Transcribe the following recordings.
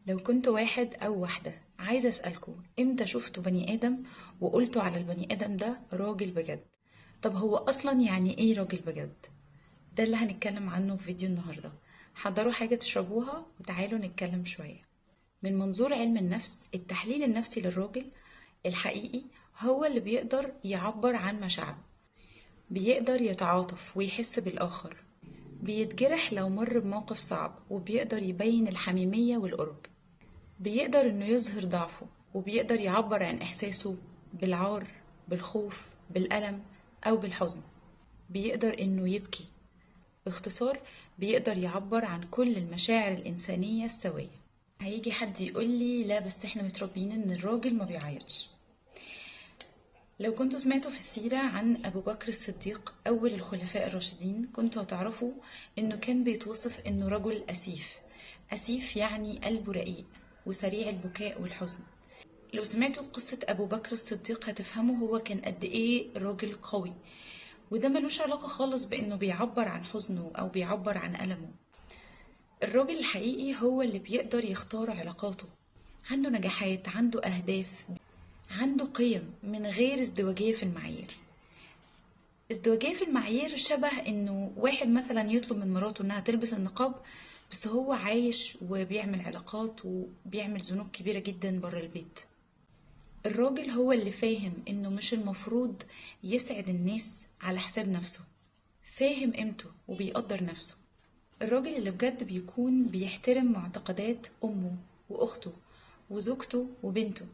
لو كنت واحد أو واحدة عايزة أسألكوا امتى شفتوا بني آدم وقلتوا على البني آدم ده راجل بجد؟ طب هو أصلا يعني إيه راجل بجد؟ ده اللي هنتكلم عنه في فيديو النهاردة. حضروا حاجة تشربوها وتعالوا نتكلم شوية. من منظور علم النفس، التحليل النفسي للراجل الحقيقي هو اللي بيقدر يعبر عن مشاعره، بيقدر يتعاطف ويحس بالآخر، بيتجرح لو مر بموقف صعب، وبيقدر يبين الحميمية والقرب، بيقدر انه يظهر ضعفه، وبيقدر يعبر عن احساسه بالعار، بالخوف، بالألم او بالحزن، بيقدر انه يبكي. باختصار، بيقدر يعبر عن كل المشاعر الإنسانية السوية. هيجي حد يقول لي لا بس احنا متربيين ان الراجل ما بيعيطش. لو كنتوا سمعتوا في السيرة عن أبو بكر الصديق أول الخلفاء الراشدين، كنتوا هتعرفوا إنه كان بيتوصف إنه رجل أسيف. أسيف يعني قلبه رقيق وسريع البكاء والحزن. لو سمعتوا قصة أبو بكر الصديق هتفهموا هو كان قد إيه راجل قوي، وده ملوش علاقة خالص بإنه بيعبر عن حزنه أو بيعبر عن ألمه. الراجل الحقيقي هو اللي بيقدر يختار علاقاته، عنده نجاحات، عنده أهداف، عنده قيم من غير ازدواجية في المعايير. ازدواجية في المعايير شبه انه واحد مثلا يطلب من مراته انها تلبس النقاب، بس هو عايش وبيعمل علاقات وبيعمل ذنوب كبيرة جدا بره البيت. الراجل هو اللي فاهم انه مش المفروض يسعد الناس على حساب نفسه، فاهم قيمته وبيقدر نفسه. الراجل اللي بجد بيكون بيحترم معتقدات أمه وأخته وزوجته وبنته،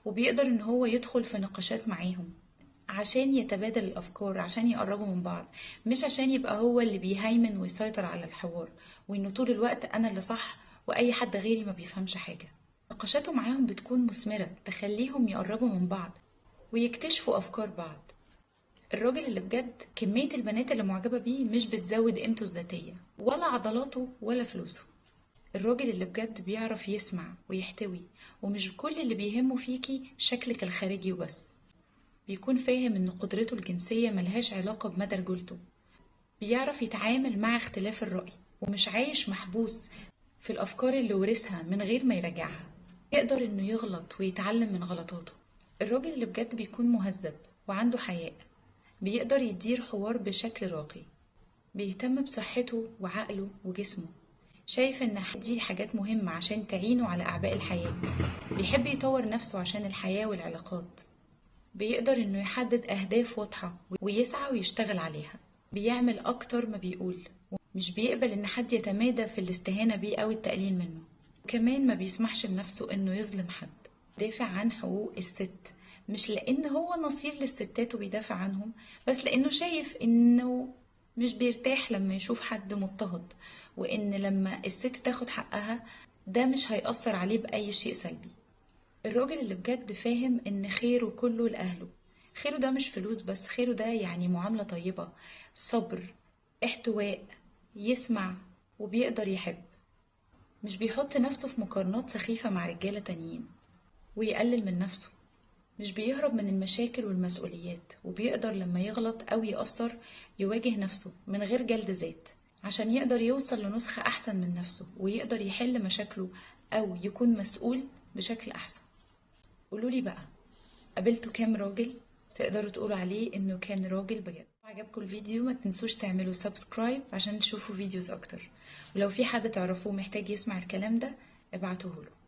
وبيقدر ان هو يدخل في نقاشات معاهم عشان يتبادل الأفكار، عشان يقربوا من بعض، مش عشان يبقى هو اللي بيهيمن ويسيطر على الحوار، وإنه طول الوقت أنا اللي صح وأي حد غيري ما بيفهمش حاجة. نقاشاته معاهم بتكون مثمرة، تخليهم يقربوا من بعض ويكتشفوا أفكار بعض. الراجل اللي بجد كمية البنات اللي معجبة بيه مش بتزود قيمته الذاتية ولا عضلاته ولا فلوسه. الراجل اللي بجد بيعرف يسمع ويحتوي، ومش كل اللي بيهمه فيكي شكلك الخارجي وبس. بيكون فاهم ان قدرته الجنسية ملهاش علاقة بمدى رجولته، بيعرف يتعامل مع اختلاف الرأي، ومش عايش محبوس في الأفكار اللي ورثها من غير ما يراجعها. يقدر انه يغلط ويتعلم من غلطاته. الراجل اللي بجد بيكون مهذب وعنده حياء، بيقدر يدير حوار بشكل راقي، بيهتم بصحته وعقله وجسمه، شايف ان دي حاجات مهمة عشان تعينه على أعباء الحياة، بيحب يطور نفسه عشان الحياة والعلاقات، بيقدر انه يحدد اهداف واضحة ويسعى ويشتغل عليها، بيعمل اكتر ما بيقول، مش بيقبل ان حد يتمادى في الاستهانة بيه او التقليل منه. كمان ما بيسمحش لنفسه انه يظلم حد. دافع عن حقوق الست، مش لان هو نصير للستات وبيدافع عنهم، بس لانه شايف انه مش بيرتاح لما يشوف حد مضطهد، وان لما الست تاخد حقها ده مش هيأثر عليه بأي شيء سلبي. الراجل اللي بجد فاهم ان خيره كله لأهله. خيره ده مش فلوس بس، خيره ده يعني معاملة طيبة، صبر، احتواء، يسمع، وبيقدر يحب. مش بيحط نفسه في مقارنات سخيفة مع رجالة تانيين ويقلل من نفسه. مش بيهرب من المشاكل والمسؤوليات، وبيقدر لما يغلط أو يأثر يواجه نفسه من غير جلد ذات، عشان يقدر يوصل لنسخة أحسن من نفسه، ويقدر يحل مشاكله أو يكون مسؤول بشكل أحسن. قولولي بقى، قابلتوا كام راجل تقدروا تقولوا عليه انه كان راجل بجد؟ عجبكم الفيديو ما تنسوش تعملوا سبسكرايب عشان تشوفوا فيديوز اكتر، ولو في حد تعرفوه محتاج يسمع الكلام ده ابعتوه له.